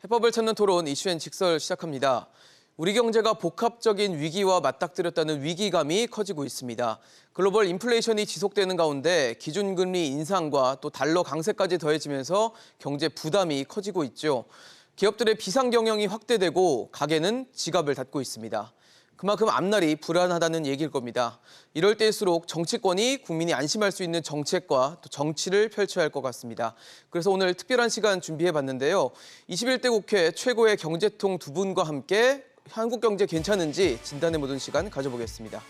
해법을 찾는 토론 이슈엔 직설 시작합니다. 우리 경제가 복합적인 위기와 맞닥뜨렸다는 위기감이 커지고 있습니다. 글로벌 인플레이션이 지속되는 가운데 기준금리 인상과 또 달러 강세까지 더해지면서 경제 부담이 커지고 있죠. 기업들의 비상 경영이 확대되고 가게는 지갑을 닫고 있습니다. 그만큼 앞날이 불안하다는 얘기일 겁니다. 이럴 때일수록 정치권이 국민이 안심할 수 있는 정책과 또 정치를 펼쳐야 할 것 같습니다. 그래서 오늘 특별한 시간 준비해봤는데요. 21대 국회 최고의 경제통 두 분과 함께 한국 경제 괜찮은지 진단해 보는 시간 가져보겠습니다.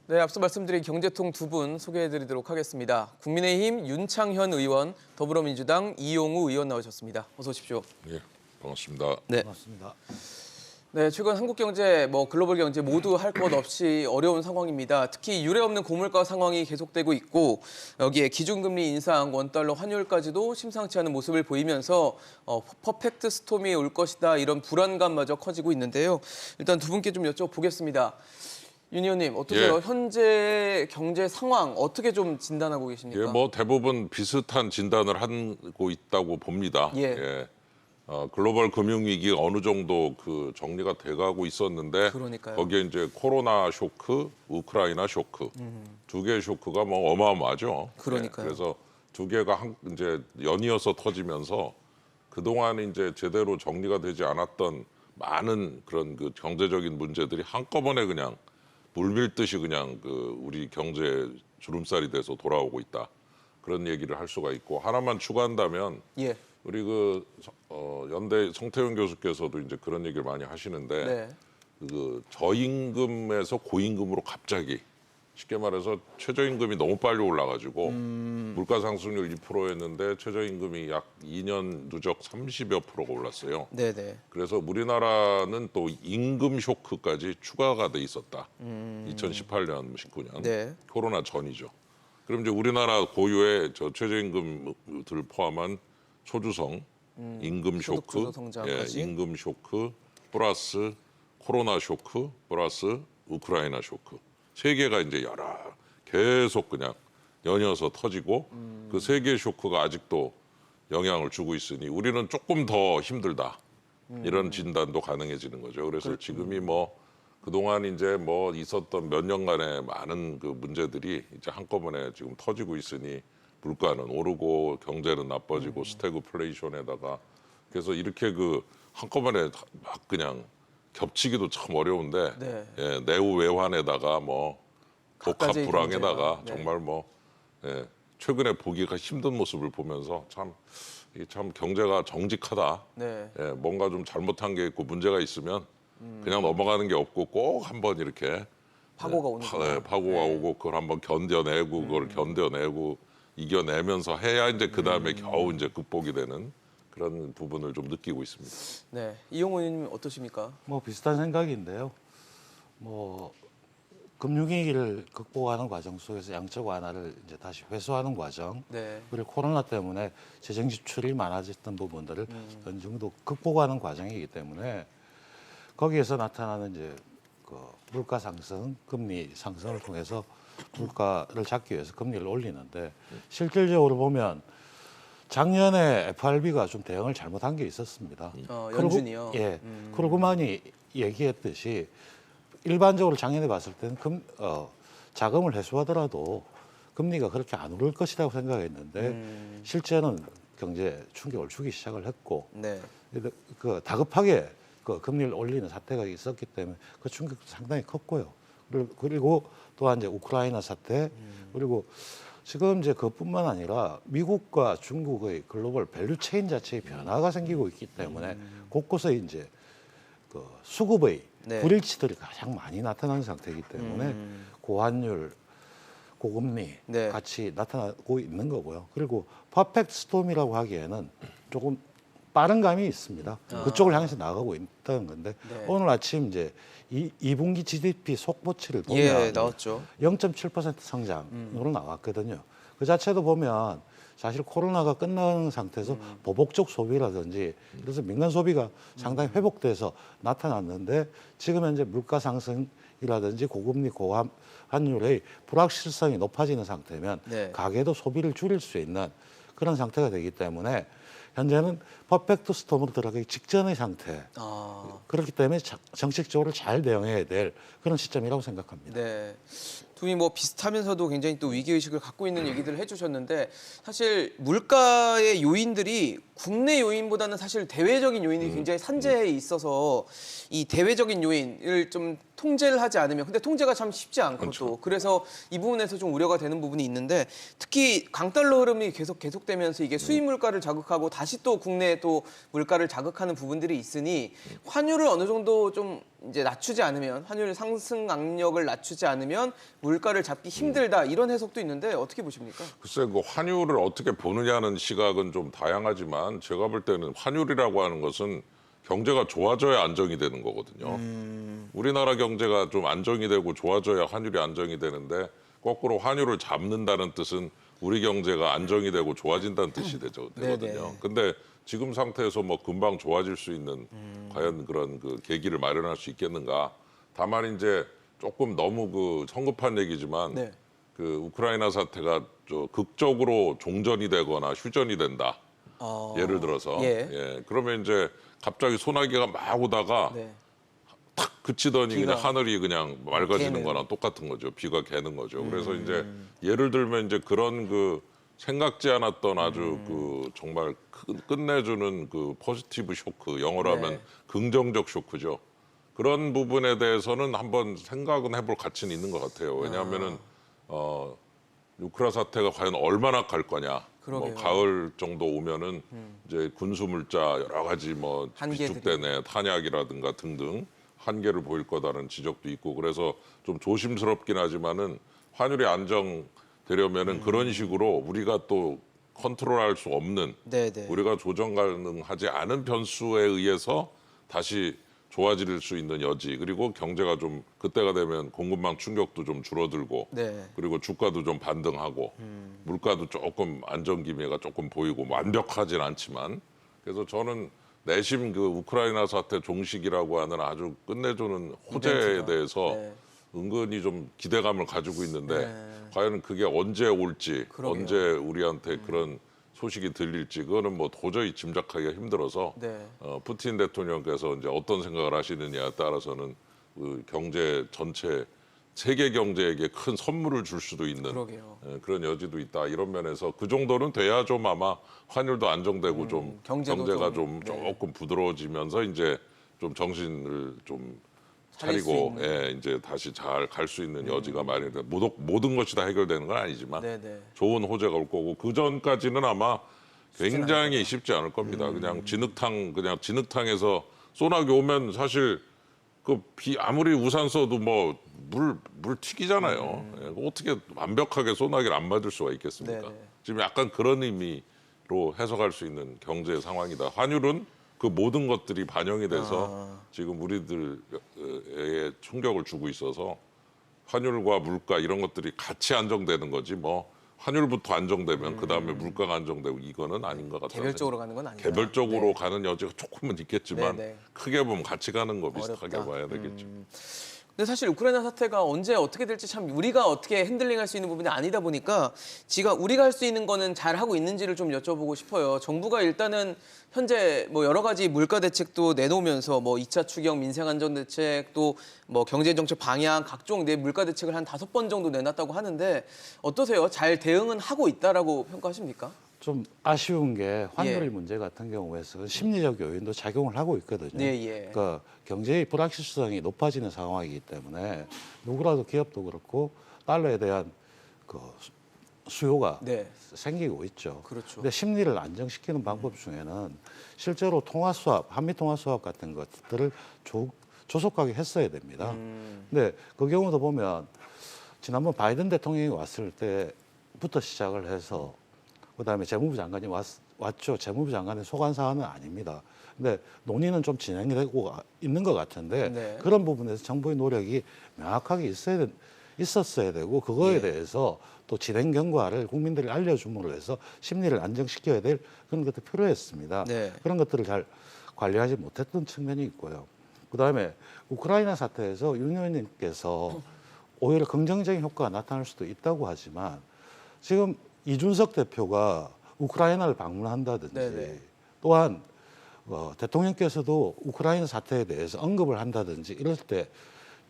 네, 앞서 말씀드린 경제통 두 분 소개해드리도록 하겠습니다. 국민의힘 윤창현 의원, 더불어민주당 이용우 의원 나오셨습니다. 어서 오십시오. 예, 반갑습니다. 네, 맞습니다. 네, 최근 한국 경제, 글로벌 경제 모두 할 것 없이 어려운 상황입니다. 특히 유례없는 고물가 상황이 계속되고 있고 여기에 기준금리 인상, 원달러 환율까지도 심상치 않은 모습을 보이면서 퍼펙트 스톰이 올 것이다 이런 불안감마저 커지고 있는데요. 일단 두 분께 좀 여쭤보겠습니다. 윤 의원님 어떠세요? 예. 현재 경제 상황 어떻게 좀 진단하고 계십니까? 예, 대부분 비슷한 진단을 하고 있다고 봅니다. 예. 글로벌 금융위기가 어느 정도 정리가 돼가고 있었는데 그러니까요. 거기에 이제 코로나 쇼크, 우크라이나 쇼크 두 개의 쇼크가 어마어마하죠. 그러니까요. 그래서 두 개가 이제 연이어서 터지면서 그동안 이제 제대로 정리가 되지 않았던 많은 그런 경제적인 문제들이 한꺼번에 그냥 물밀듯이 그냥 우리 경제 주름살이 돼서 돌아오고 있다. 그런 얘기를 할 수가 있고 하나만 추가한다면 예. 우리 연대 성태윤 교수께서도 이제 그런 얘기를 많이 하시는데 네. 저임금에서 고임금으로 갑자기 쉽게 말해서 최저임금이 너무 빨리 올라가지고 물가 상승률 2%였는데 최저임금이 약 2년 누적 30여 %가 올랐어요. 네네. 그래서 우리나라는 또 임금 쇼크까지 추가가 돼 있었다. 2018년, 19년 네. 코로나 전이죠. 그럼 이제 우리나라 고유의 최저임금을 포함한 초주성 임금 소득 쇼크, 주도 성장까지. 임금 쇼크 플러스 코로나 쇼크 플러스 우크라이나 쇼크 세 개가 이제 계속 그냥 연이어서 터지고 그 세 개의 쇼크가 아직도 영향을 주고 있으니 우리는 조금 더 힘들다. 이런 진단도 가능해지는 거죠. 그래서 지금이 그동안 이제 있었던 몇 년간의 많은 문제들이 이제 한꺼번에 지금 터지고 있으니 물가는 오르고 경제는 나빠지고 스태그플레이션에다가 그래서 이렇게 한꺼번에 막 그냥 겹치기도 참 어려운데 네. 예, 내후 외환에다가 복합 각가지 불황에다가 경제가, 네. 정말 최근에 보기가 힘든 모습을 보면서 이게 참 경제가 정직하다. 네. 예, 뭔가 좀 잘못한 게 있고 문제가 있으면 그냥 넘어가는 게 없고 꼭 한번 이렇게 파고가 오는구나. 파고가 오고 그걸 한번 견뎌내고 그걸 견뎌내고 이겨내면서 해야 이제 그 다음에 겨우 이제 극복이 되는 그런 부분을 좀 느끼고 있습니다. 네. 이용우 의원님 어떠십니까? 비슷한 생각인데요. 금융위기를 극복하는 과정 속에서 양적 완화를 이제 다시 회수하는 과정, 네. 그리고 코로나 때문에 재정 지출이 많아졌던 부분들을 어느 정도 극복하는 과정이기 때문에 거기에서 나타나는 이제 물가 상승, 금리 상승을 통해서 물가를 잡기 위해서 금리를 올리는데 실질적으로 보면 작년에 FRB가 좀 대응을 잘못한 게 있었습니다. 연준이요? 예. 크루그만이 얘기했듯이 일반적으로 작년에 봤을 때는 자금을 회수하더라도 금리가 그렇게 안 오를 것이라고 생각했는데 실제는 경제 충격을 주기 시작을 했고 네. 다급하게 금리를 올리는 사태가 있었기 때문에 그 충격도 상당히 컸고요. 그리고 또한 이제 우크라이나 사태 그리고 지금 이제 그뿐만 아니라 미국과 중국의 글로벌 밸류 체인 자체의 변화가 생기고 있기 때문에 곳곳에 이제 그 수급의 네. 불일치들이 가장 많이 나타나는 상태이기 때문에 고환율, 고금리 네. 같이 나타나고 있는 거고요. 그리고 퍼펙트 스톰이라고 하기에는 조금 빠른 감이 있습니다. 그쪽을 향해서 나가고 있다는 건데 네. 오늘 아침 이제 2분기 GDP 속보치를 보면 예, 나왔죠. 0.7% 성장으로 나왔거든요. 그 자체도 보면 사실 코로나가 끝나는 상태에서 보복적 소비라든지 그래서 민간 소비가 상당히 회복돼서 나타났는데 지금 현재 물가 상승이라든지 고금리 고환율의 불확실성이 높아지는 상태면 네. 가계도 소비를 줄일 수 있는 그런 상태가 되기 때문에 현재는 퍼펙트 스톰으로 들어가기 직전의 상태. 아, 그렇기 때문에 정책적으로 잘 대응해야 될 그런 시점이라고 생각합니다. 네. 두 분이 뭐 비슷하면서도 굉장히 또 위기의식을 갖고 있는 얘기들을 해주셨는데 사실 물가의 요인들이 국내 요인보다는 사실 대외적인 요인이 굉장히 산재해 있어서 이 대외적인 요인을 좀 통제를 하지 않으면 근데 통제가 참 쉽지 않고 그렇죠. 또 그래서 이 부분에서 좀 우려가 되는 부분이 있는데 특히 강달러 흐름이 계속되면서 이게 수입 물가를 자극하고 다시 또 국내에 또 물가를 자극하는 부분들이 있으니 환율을 어느 정도 좀 이제 낮추지 않으면 환율 상승 악력을 낮추지 않으면 물가를 잡기 힘들다 이런 해석도 있는데 어떻게 보십니까? 글쎄 그 환율을 어떻게 보느냐는 시각은 좀 다양하지만 제가 볼 때는 환율이라고 하는 것은 경제가 좋아져야 안정이 되는 거거든요. 우리나라 경제가 좀 안정이 되고 좋아져야 환율이 안정이 되는데 거꾸로 환율을 잡는다는 뜻은 우리 경제가 안정이 되고 좋아진다는 뜻이 되거든요. 네네. 근데 지금 상태에서 뭐 금방 좋아질 수 있는 과연 그런 그 계기를 마련할 수 있겠는가? 다만 이제 조금 너무 그 성급한 얘기지만 네. 그 우크라이나 사태가 극적으로 종전이 되거나 휴전이 된다. 예를 들어서 예. 그러면 이제 갑자기 소나기가 막 오다가 네. 탁 그치더니 비가 그냥 하늘이 그냥 맑아지는 개는. 거나 똑같은 거죠. 비가 개는 거죠. 그래서 이제 예를 들면 이제 그런 그 생각지 않았던 아주 그 정말 끝내주는 그 포지티브 쇼크, 영어로 하면 네. 긍정적 쇼크죠. 그런 부분에 대해서는 한번 생각은 해볼 가치는 있는 것 같아요. 왜냐하면은 우크라 사태가 과연 얼마나 갈 거냐. 그러게요. 뭐 가을 정도 오면은 이제 군수 물자 여러 가지 뭐 한계들이. 비축되네 탄약이라든가 등등 한계를 보일 거다라는 지적도 있고 그래서 좀 조심스럽긴 하지만은 환율이 안정되려면은 그런 식으로 우리가 또 컨트롤할 수 없는 네네. 우리가 조정 가능하지 않은 변수에 의해서 다시 좋아질 수 있는 여지 그리고 경제가 좀 그때가 되면 공급망 충격도 좀 줄어들고 네. 그리고 주가도 좀 반등하고 물가도 조금 안정 기미가 조금 보이고 완벽하진 않지만 그래서 저는 내심 그 우크라이나 사태 종식이라고 하는 아주 끝내주는 호재에 이벤트가. 대해서 네. 은근히 좀 기대감을 가지고 있는데 네. 과연 그게 언제 올지 그러게요. 언제 우리한테 그런 소식이 들릴지 그거는 뭐 도저히 짐작하기가 힘들어서 네. 푸틴 대통령께서 이제 어떤 생각을 하시느냐에 따라서는 그 경제 전체 세계 경제에게 큰 선물을 줄 수도 있는 그러게요. 그런 여지도 있다 이런 면에서 그 정도는 돼야 좀 아마 환율도 안정되고 좀 경제도 경제가 좀, 좀 네. 조금 부드러워지면서 이제 좀 정신을 좀 차릴 수 차리고 있는. 이제 다시 잘 갈 수 있는 여지가 마련돼 모든 것이 다 해결되는 건 아니지만 네네. 좋은 호재가 올 거고 그 전까지는 아마 쉽진 굉장히 쉽지 않을 겁니다. 그냥 진흙탕에서 소나기 오면 사실 그 비 아무리 우산 써도 뭐 물 튀기잖아요. 예, 어떻게 완벽하게 소나기를 안 맞을 수가 있겠습니까? 네네. 지금 약간 그런 의미로 해석할 수 있는 경제 상황이다. 환율은 그 모든 것들이 반영이 돼서 지금 우리들에 충격을 주고 있어서 환율과 물가 이런 것들이 같이 안정되는 거지 뭐 환율부터 안정되면 그 다음에 물가가 안정되고 이거는 아닌 것 같아요. 개별적으로 가는 건 아니다. 개별적으로 네. 가는 여지가 조금은 있겠지만 네네. 크게 보면 같이 가는 거 비슷하게 어렵다. 봐야 되겠죠. 근데 사실 우크라이나 사태가 언제 어떻게 될지 참 우리가 어떻게 핸들링할 수 있는 부분이 아니다 보니까 우리가 할 수 있는 거는 잘 하고 있는지를 좀 여쭤보고 싶어요. 정부가 일단은 현재 뭐 여러 가지 물가 대책도 내놓으면서 뭐 2차 추경 민생 안전 대책 또 뭐 경제 정책 방향 각종 내 물가 대책을 한 5번 정도 내놨다고 하는데 어떠세요? 잘 대응은 하고 있다라고 평가하십니까? 좀 아쉬운 게 환율 예. 문제 같은 경우에서 심리적 요인도 작용을 하고 있거든요. 네, 예. 그러니까 경제의 불확실성이 높아지는 상황이기 때문에 누구라도 기업도 그렇고 달러에 대한 그 수요가 네. 생기고 있죠. 그렇죠. 근데 심리를 안정시키는 방법 중에는 실제로 통화 수합, 한미 통화 수합 같은 것들을 조속하게 했어야 됩니다. 근데 그 경우도 보면 지난번 바이든 대통령이 왔을 때부터 시작을 해서 그다음에 재무부 장관이 왔죠. 재무부 장관의 소관 사안은 아닙니다. 근데 논의는 좀 진행되고 있는 것 같은데 네. 그런 부분에서 정부의 노력이 명확하게 있었어야 되고 그거에 예. 대해서 또 진행 경과를 국민들이 알려줌으로 해서 심리를 안정시켜야 될 그런 것도 필요했습니다. 네. 그런 것들을 잘 관리하지 못했던 측면이 있고요. 그다음에 우크라이나 사태에서 윤 의원님께서 오히려 긍정적인 효과가 나타날 수도 있다고 하지만 지금 이준석 대표가 우크라이나를 방문한다든지 네네. 또한 대통령께서도 우크라이나 사태에 대해서 언급을 한다든지 이럴 때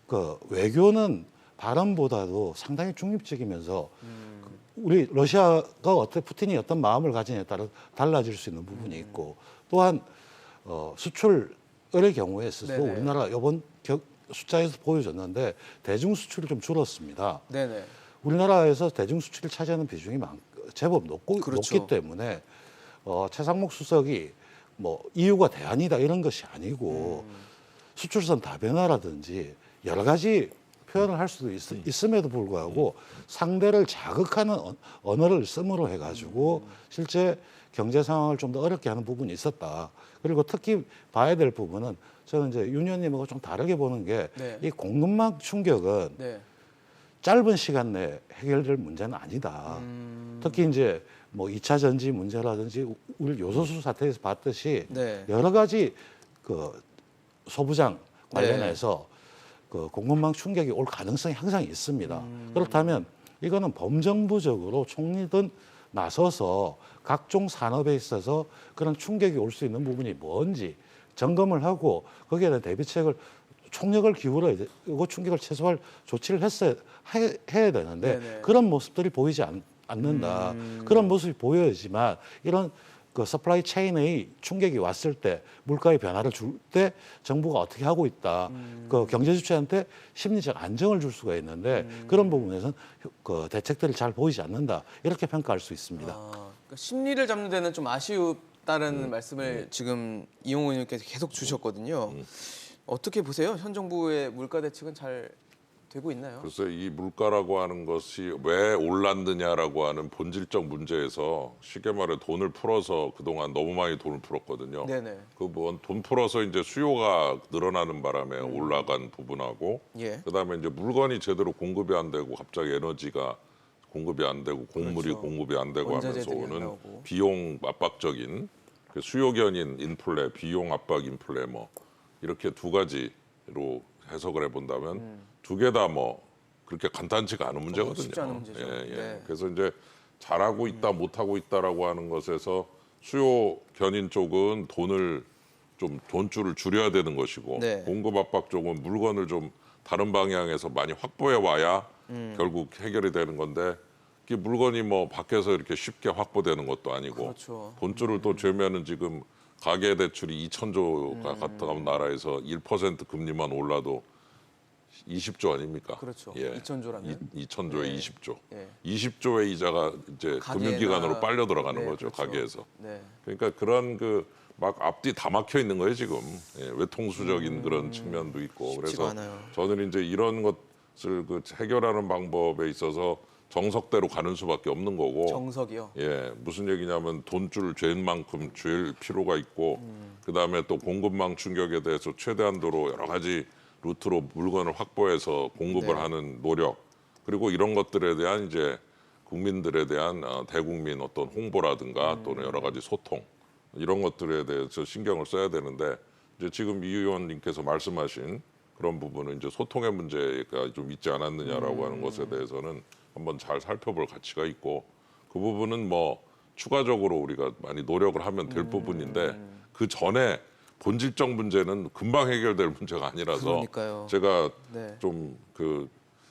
그 외교는 발언보다도 상당히 중립적이면서 우리 러시아가 푸틴이 어떤 마음을 가지냐에 따라 달라질 수 있는 부분이 있고 또한 수출의 경우에 있어서 네네. 우리나라 이번 숫자에서 보여줬는데 대중 수출이 좀 줄었습니다. 네네. 우리나라에서 대중 수출을 차지하는 비중이 제법 그렇죠. 높기 때문에 최상목 수석이 뭐 이유가 대안이다 이런 것이 아니고 수출선 다변화라든지 여러 가지 표현을 할 수도 있음에도 불구하고 상대를 자극하는 언어를 씀으로 해가지고 실제 경제 상황을 좀 더 어렵게 하는 부분이 있었다. 그리고 특히 봐야 될 부분은 저는 이제 윤 의원님하고 좀 다르게 보는 게 이 네. 공급망 충격은 네. 짧은 시간 내에 해결될 문제는 아니다. 특히 이제 뭐 2차 전지 문제라든지 우리 요소수 사태에서 봤듯이 네. 여러 가지 그 소부장 관련해서 그 공급망 충격이 올 가능성이 항상 있습니다. 그렇다면 이거는 범정부적으로 총리든 나서서 각종 산업에 있어서 그런 충격이 올 수 있는 부분이 뭔지 점검을 하고 거기에 대한 대비책을 총력을 기울여야 되고 충격을 최소화할 조치를 해야 되는데 네네. 그런 모습들이 보이지 않는다. 그런 모습이 보여야지만 이런 그 서플라이 체인의 충격이 왔을 때 물가의 변화를 줄 때 정부가 어떻게 하고 있다. 그 경제 주체한테 심리적 안정을 줄 수가 있는데 그런 부분에서는 그 대책들이 잘 보이지 않는다. 이렇게 평가할 수 있습니다. 그러니까 심리를 잡는 데는 좀 아쉬웠다는 말씀을 지금 이용호 의원님께서 계속 주셨거든요. 어떻게 보세요? 현 정부의 물가 대책은 잘 되고 있나요? 글쎄 이 물가라고 하는 것이 왜 올랐느냐라고 하는 본질적 문제에서 쉽게 말해 돈을 풀어서 그동안 너무 많이 돈을 풀었거든요. 네네. 그 뭐 돈 풀어서 이제 수요가 늘어나는 바람에 올라간 부분하고 예. 그다음에 이제 물건이 제대로 공급이 안 되고 갑자기 에너지가 공급이 안 되고 곡물이 그렇죠. 공급이 안 되고 하면서 원자재들이 안 오는 나오고. 비용 압박적인 그 수요 견인 인플레, 비용 압박 인플레 뭐 이렇게 두 가지로 해석을 해본다면 두 개 다 뭐 그렇게 간단치가 않은 문제거든요. 쉽지 않은 문제죠. 예, 예. 네. 그래서 이제 잘하고 있다, 못하고 있다라고 하는 것에서 수요 견인 쪽은 좀 돈줄을 줄여야 되는 것이고 네. 공급 압박 쪽은 물건을 좀 다른 방향에서 많이 확보해 와야 결국 해결이 되는 건데 이 물건이 뭐 밖에서 이렇게 쉽게 확보되는 것도 아니고 그렇죠. 돈줄을 또 재면은 지금 가계 대출이 2,000조가 갔던 나라에서 1% 금리만 올라도 20조 아닙니까? 그렇죠. 예. 2,000조라면? 2,000조에 네. 20조. 예. 20조의 이자가 이제 가계나- 금융기관으로 빨려 들어가는 네, 거죠. 그렇죠. 가게에서. 네. 그러니까 그런 그 막 앞뒤 다 막혀 있는 거예요 지금. 예, 외통수적인 그런 측면도 있고. 쉽지가 그래서 않아요. 저는 이제 이런 것을 그 해결하는 방법에 있어서 정석대로 가는 수밖에 없는 거고. 정석이요. 예, 무슨 얘기냐면 돈줄을 잴 만큼 잴 필요가 있고 그다음에 또 공급망 충격에 대해서 최대한도로 여러 가지 루트로 물건을 확보해서 공급을 네. 하는 노력 그리고 이런 것들에 대한 이제 국민들에 대한 대국민 어떤 홍보라든가 또는 여러 가지 소통 이런 것들에 대해서 신경을 써야 되는데 이제 지금 이 의원님께서 말씀하신 그런 부분은 이제 소통의 문제가 좀 있지 않았느냐라고 하는 것에 대해서는 한번 잘 살펴볼 가치가 있고 그 부분은 뭐 추가적으로 우리가 많이 노력을 하면 될 부분인데 그 전에 본질적 문제는 금방 해결될 문제가 아니라서 그러니까요. 제가 네. 좀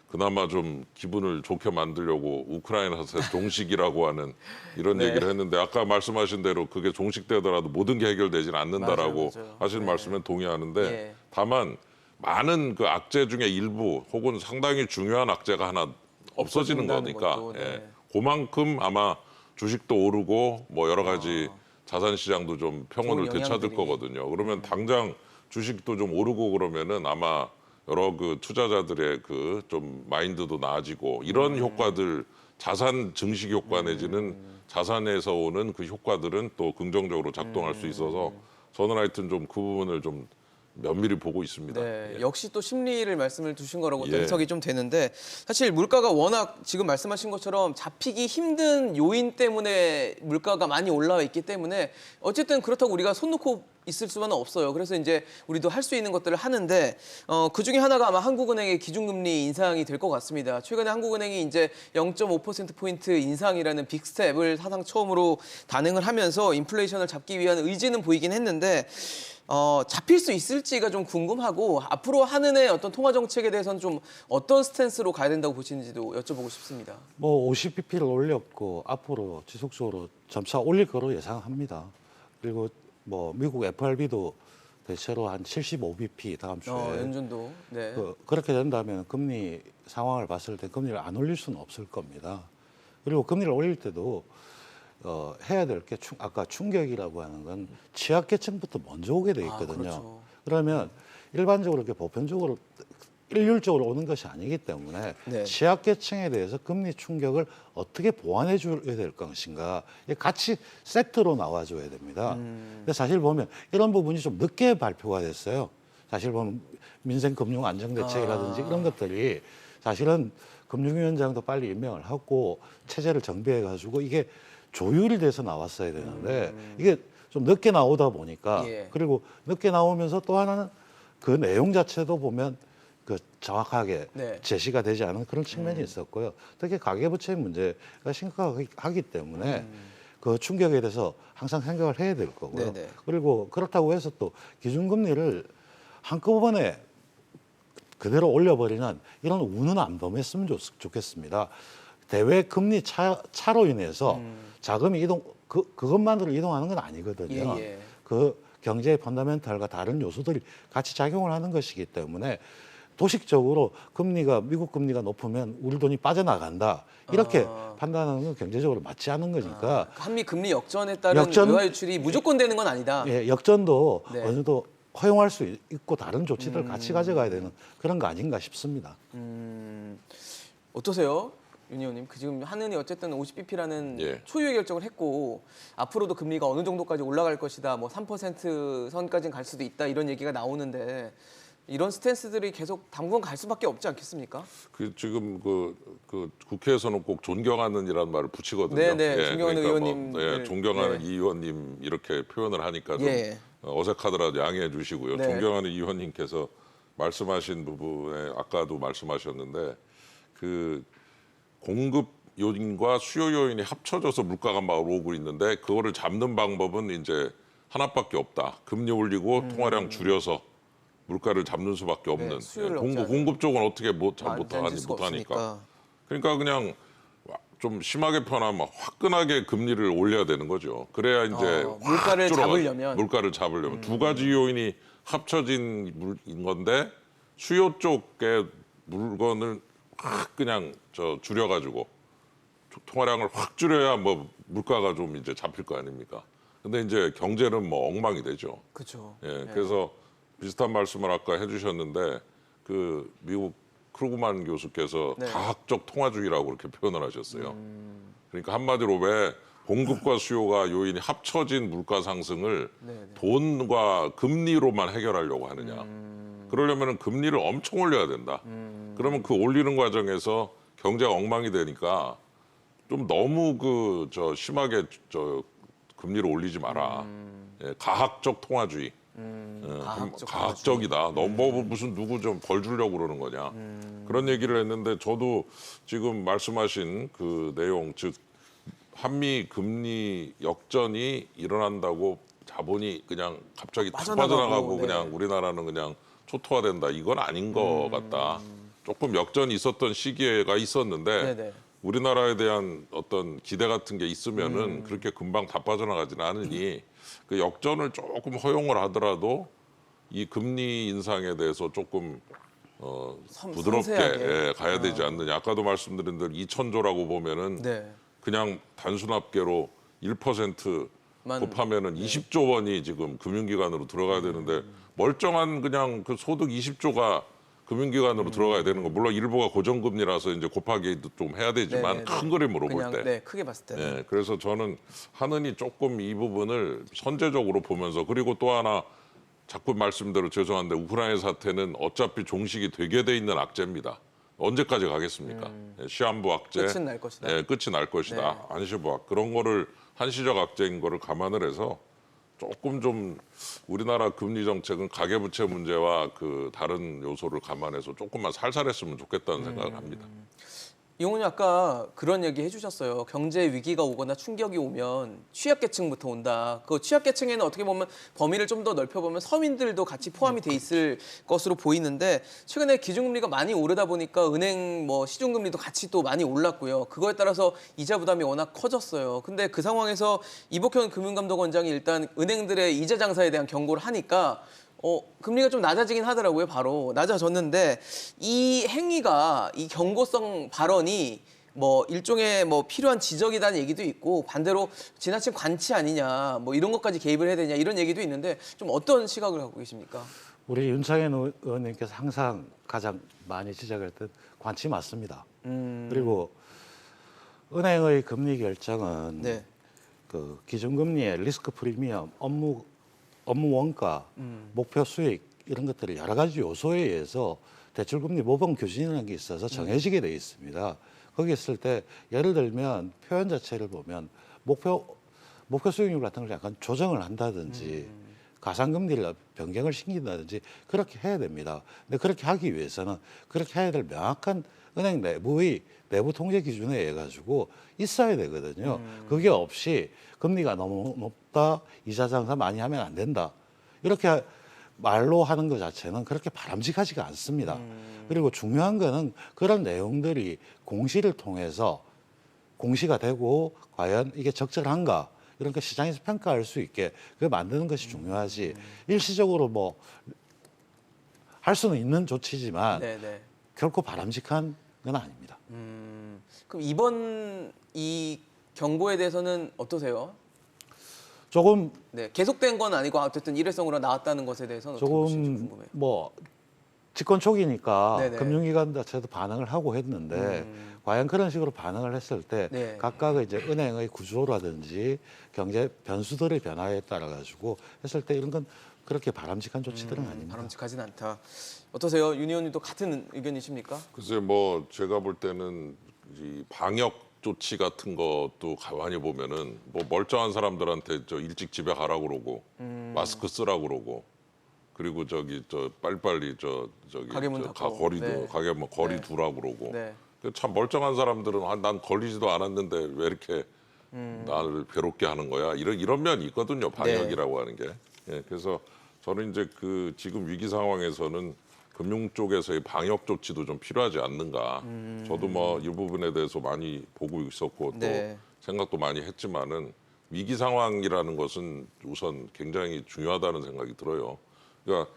그나마 좀 기분을 좋게 만들려고 우크라이나에서 종식이라고 하는 이런 네. 얘기를 했는데 아까 말씀하신 대로 그게 종식되더라도 모든 게 해결되지는 않는다라고 맞아요. 하시는 네. 말씀에 동의하는데 예. 다만 많은 그 악재 중에 일부 혹은 상당히 중요한 악재가 하나 없어지는 없어진다는 거니까 것도, 네. 예. 그만큼 아마 주식도 오르고 뭐 여러 가지 자산 시장도 좀 평온을 좋은 되찾을 영향들이. 거거든요. 그러면 당장 주식도 좀 오르고 그러면은 아마 여러 그 투자자들의 그 좀 마인드도 나아지고 이런 효과들 자산 증식 효과 내지는 자산에서 오는 그 효과들은 또 긍정적으로 작동할 수 있어서 저는 하여튼 좀 그 부분을 좀 면밀히 보고 있습니다. 네, 예. 역시 또 심리를 말씀을 주신 거라고 또 예. 해석이 좀 되는데 사실 물가가 워낙 지금 말씀하신 것처럼 잡히기 힘든 요인 때문에 물가가 많이 올라와 있기 때문에 어쨌든 그렇다고 우리가 손 놓고 있을 수는 없어요. 그래서 이제 우리도 할 수 있는 것들을 하는데 그 중에 하나가 아마 한국은행의 기준금리 인상이 될 것 같습니다. 최근에 한국은행이 이제 0.5%포인트 인상이라는 빅스텝을 사상 처음으로 단행을 하면서 인플레이션을 잡기 위한 의지는 보이긴 했는데 잡힐 수 있을지가 좀 궁금하고 앞으로 한은의 어떤 통화 정책에 대해서는 좀 어떤 스탠스로 가야 된다고 보시는지도 여쭤보고 싶습니다. 뭐 50bp를 올렸고 앞으로 지속적으로 점차 올릴 거로 예상합니다. 그리고 뭐 미국 FRB도 대체로 한 75bp 다음 주에 연준도. 네. 그렇게 된다면 금리 상황을 봤을 때 금리를 안 올릴 수는 없을 겁니다. 그리고 금리를 올릴 때도 해야 될 게 아까 충격이라고 하는 건 취약계층부터 먼저 오게 돼 있거든요. 그렇죠. 그러면 일반적으로 이렇게 보편적으로 일률적으로 오는 것이 아니기 때문에 네. 취약계층에 대해서 금리 충격을 어떻게 보완해 줘야 될 것인가 이게 같이 세트로 나와줘야 됩니다. 근데 사실 보면 이런 부분이 좀 늦게 발표가 됐어요. 사실 보면 민생금융안정대책이라든지 이런 것들이 사실은 금융위원장도 빨리 임명을 하고 체제를 정비해가지고 이게 조율이 돼서 나왔어야 되는데 이게 좀 늦게 나오다 보니까 예. 그리고 늦게 나오면서 또 하나는 그 내용 자체도 보면 그 정확하게 네. 제시가 되지 않은 그런 측면이 있었고요. 특히 가계부채 문제가 심각하기 때문에 그 충격에 대해서 항상 생각을 해야 될 거고요. 네네. 그리고 그렇다고 해서 또 기준금리를 한꺼번에 그대로 올려버리는 이런 운은 안 범했으면 좋겠습니다. 대외 금리 차로 인해서 자금이 그것만으로 이동하는 건 아니거든요. 예. 그 경제의 펀더멘탈과 다른 요소들이 같이 작용을 하는 것이기 때문에 도식적으로 미국 금리가 높으면 우리 돈이 빠져나간다. 이렇게 판단하는 건 경제적으로 맞지 않은 거니까 한미 금리 역전에 따른 역전- 외화 유출이 무조건 되는 건 아니다. 예, 역전도 네. 어느 정도 허용할 수 있고 다른 조치들 같이 가져가야 되는 그런 거 아닌가 싶습니다. 어떠세요? 윤 의원님, 지금 한은이 어쨌든 50bp라는 예. 초유의 결정을 했고 앞으로도 금리가 어느 정도까지 올라갈 것이다, 뭐 3% 선까지는 갈 수도 있다 이런 얘기가 나오는데 이런 스탠스들이 계속 당분간 갈 수밖에 없지 않겠습니까? 지금 그 국회에서는 꼭 존경하는이라는 말을 붙이거든요. 네네, 존경하는 의원님. 존경하는 네. 이 의원님 이렇게 표현을 하니까 좀 예. 어색하더라도 양해해 주시고요. 네. 존경하는 이 의원님께서 말씀하신 부분에 아까도 말씀하셨는데 그 공급 요인과 수요 요인이 합쳐져서 물가가 막 오르고 있는데 그거를 잡는 방법은 이제 하나밖에 없다. 금리 올리고 통화량 줄여서 물가를 잡는 수밖에 없는. 네, 수요를 억제하는. 공급 쪽은 어떻게 앉을 수가 못하니까. 없으니까. 그러니까 그냥 좀 심하게 표현하면 화끈하게 금리를 올려야 되는 거죠. 그래야 이제 물가를 확 줄어가지고, 잡으려면. 물가를 잡으려면 두 가지 요인이 합쳐진 물인 건데 수요 쪽에 물건을 확 그냥 줄여가지고 통화량을 확 줄여야 뭐 물가가 좀 이제 잡힐 거 아닙니까? 근데 이제 경제는 뭐 엉망이 되죠. 그렇죠. 예, 그래서 비슷한 말씀을 아까 해주셨는데 그 미국 크루그만 교수께서 네. 가학적 통화주의라고 그렇게 표현을 하셨어요. 그러니까 한마디로 왜 공급과 수요가 요인이 합쳐진 물가 상승을 돈과 금리로만 해결하려고 하느냐. 그러려면 금리를 엄청 올려야 된다. 그러면 그 올리는 과정에서 경제가 엉망이 되니까 좀 너무 심하게 금리를 올리지 마라. 예, 가학적 통화주의. 가학적이다. 너무 무슨 누구 좀 벌 주려고 그러는 거냐. 그런 얘기를 했는데 저도 지금 말씀하신 그 내용 즉 한미 금리 역전이 일어난다고 자본이 그냥 갑자기 탁 빠져나가고 네. 그냥 우리나라는 그냥 초토화된다. 이건 아닌 것 같다. 조금 역전이 있었던 시기가 있었는데 네네. 우리나라에 대한 어떤 기대 같은 게 있으면은 그렇게 금방 다 빠져나가지는 않으니 그 역전을 조금 허용을 하더라도 이 금리 인상에 대해서 조금 부드럽게 섬세하게. 가야 되지 않느냐. 아까도 말씀드린 대로 2,000조라고 보면은 네. 그냥 단순 합계로 1% 곱하면은 20조 원이 지금 금융기관으로 들어가야 되는데 멀쩡한 그냥 그 소득 20조가 금융기관으로 들어가야 되는 거. 물론 일부가 고정금리라서 이제 곱하기도 좀 해야 되지만 네네네. 큰 그림으로 볼 그냥 때. 네, 크게 봤을 때. 예, 그래서 저는 하느니 조금 이 부분을 선제적으로 보면서 그리고 또 하나 자꾸 말씀대로 죄송한데 우크라이나 사태는 어차피 종식이 되게 돼 있는 악재입니다. 언제까지 가겠습니까? 예, 시한부 악재. 끝은 날 것이다. 예, 끝이 날 것이다. 안시부 악 그런 거를 한시적 악재인 거를 감안을 해서 조금 좀 우리나라 금리 정책은 가계부채 문제와 그 다른 요소를 감안해서 조금만 살살했으면 좋겠다는 생각을 합니다. 이용훈이 아까 그런 얘기 해주셨어요. 경제 위기가 오거나 충격이 오면 취약계층부터 온다. 그 취약계층에는 어떻게 보면 범위를 좀 더 넓혀보면 서민들도 같이 포함이 돼 있을 것으로 보이는데 최근에 기준금리가 많이 오르다 보니까 은행 뭐 시중금리도 같이 또 많이 올랐고요. 그거에 따라서 이자 부담이 워낙 커졌어요. 근데 그 상황에서 이복현 금융감독원장이 일단 은행들의 이자 장사에 대한 경고를 하니까 금리가 좀 낮아지긴 하더라고요. 바로 낮아졌는데 이 행위가 이 경고성 발언이 뭐 일종의 뭐 필요한 지적이라는 얘기도 있고 반대로 지나친 관치 아니냐 뭐 이런 것까지 개입을 해야 되냐 이런 얘기도 있는데 좀 어떤 시각을 갖고 계십니까? 우리 윤창현 의원님께서 항상 가장 많이 지적했던 관치 맞습니다. 그리고 은행의 금리 결정은 네. 그 기준금리의 리스크 프리미엄, 업무 원가, 목표 수익 이런 것들을 여러 가지 요소에 의해서 대출금리 모범 규준이라는 게 있어서 정해지게 돼 있습니다. 거기 있을 때 예를 들면 표현 자체를 보면 목표 수익률 같은 걸 약간 조정을 한다든지 가상금리를 변경을 시킨다든지 그렇게 해야 됩니다. 근데 그렇게 하기 위해서는 그렇게 해야 될 명확한 은행 내부의 내부 통제 기준에 의해 가지고 있어야 되거든요. 그게 없이 금리가 너무 높다, 이자 장사 많이 하면 안 된다. 이렇게 말로 하는 것 자체는 그렇게 바람직하지가 않습니다. 그리고 중요한 거는 그런 내용들이 공시를 통해서 공시가 되고 과연 이게 적절한가 이런 거 시장에서 평가할 수 있게 그 만드는 것이 중요하지. 일시적으로 뭐 할 수는 있는 조치지만 네네. 결코 바람직한 건 아닙니다. 그럼 이번 이 경고에 대해서는 어떠세요? 조금 네, 계속된 건 아니고 어쨌든 일회성으로 나왔다는 것에 대해서는 어떻게 보시는지 조금 궁금해요. 뭐 집권 초기니까 네네. 금융기관 자체도 반응을 하고 했는데 과연 그런 식으로 반응을 했을 때 네. 각각의 이제 은행의 구조라든지 경제 변수들의 변화에 따라 가지고 했을 때 이런 건 그렇게 바람직한 조치들은 아닙니다. 바람직하진 않다. 어떠세요? 윤 의원님도 같은 의견이십니까? 글쎄 뭐 제가 볼 때는 이 방역 조치 같은 것도 가만히 보면은 뭐 멀쩡한 사람들한테 저 일찍 집에 가라고 그러고 마스크 쓰라고 그러고 그리고 저기 저 빨리빨리 저기 가게 문 저 닫고. 거리도 네. 가게 뭐 거리 네. 두라고 그러고 네. 참 멀쩡한 사람들은 난 걸리지도 않았는데 왜 이렇게 나를 괴롭게 하는 거야 이런 면이 있거든요 방역이라고 하는 게 예, 그래서 저는 이제 그 지금 위기 상황에서는 금융 쪽에서의 방역 조치도 좀 필요하지 않는가. 저도 뭐 이 부분에 대해서 많이 보고 있었고 또 네. 생각도 많이 했지만은 위기 상황이라는 것은 우선 굉장히 중요하다는 생각이 들어요. 그러니까